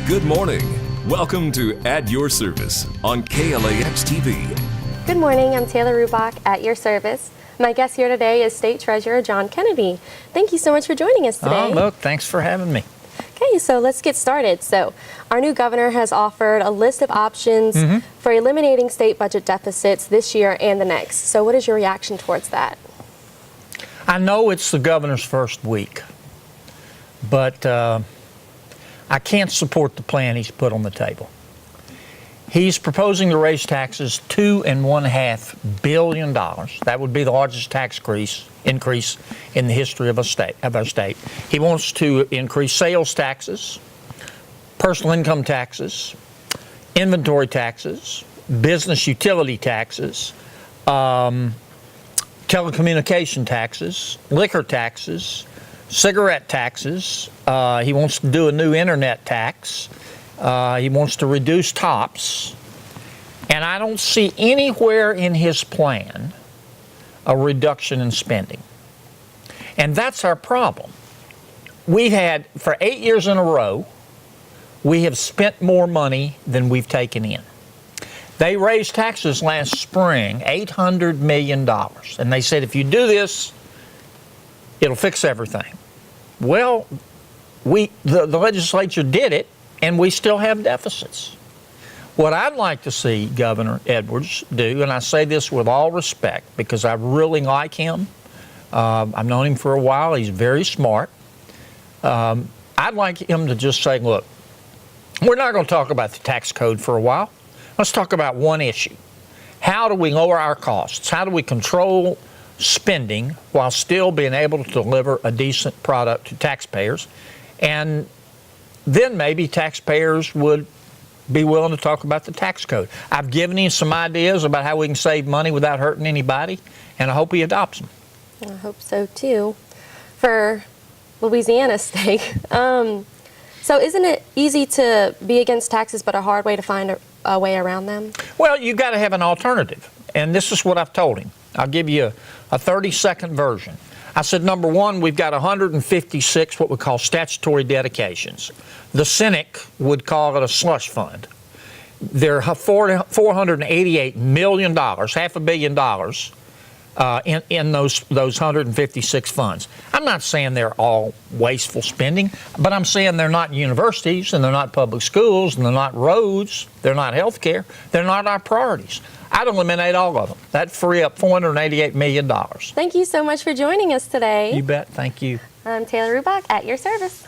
Good morning. Welcome to At Your Service on KLAX TV. Good morning, I'm Taylor Rubach at your service. My guest here today is State Treasurer John Kennedy. Thank you so much for joining us today. Oh, look, thanks for having me. Okay, so let's get started. So our new governor has offered a list of options for eliminating state budget deficits this year and the next. So what is your reaction towards that? I know it's the governor's first week, but I can't support the plan he's put on the table. He's proposing to raise taxes $2.5 billion. That would be the largest tax increase in the history of our state. He wants to increase sales taxes, personal income taxes, inventory taxes, business utility taxes, telecommunication taxes, liquor taxes, cigarette taxes. He wants to do a new internet tax. He wants to reduce TOPS. And I don't see anywhere in his plan a reduction in spending. And that's our problem. We've had, for 8 years in a row, we have spent more money than we've taken in. They raised taxes last spring, $800 million. And they said, if you do this, it'll fix everything. Well, the legislature did it, and we still have deficits. What I'd like to see Governor Edwards do, and I say this with all respect because I really like him. I've known him for a while. He's very smart. I'd like him to just say, look, we're not going to talk about the tax code for a while. Let's talk about one issue. How do we lower our costs? How do we control spending while still being able to deliver a decent product to taxpayers? And then maybe taxpayers would be willing to talk about the tax code. I've given him some ideas about how we can save money without hurting anybody, and I hope he adopts them. I hope so too, for Louisiana's sake. So isn't it easy to be against taxes but a hard way to find a way around them? Well, you've got to have an alternative, and this is what I've told him. I'll give you a 30-second version. I said, number one, we've got 156 what we call statutory dedications. The cynic would call it a slush fund. There are $488 million, $500 million, in those 156 funds. I'm not saying they're all wasteful spending, but I'm saying they're not universities, and they're not public schools, and they're not roads, they're not health care, they're not our priorities. I'd eliminate all of them. That'd free up $488 million. Thank you so much for joining us today. You bet. Thank you. I'm Taylor Rubach at your service.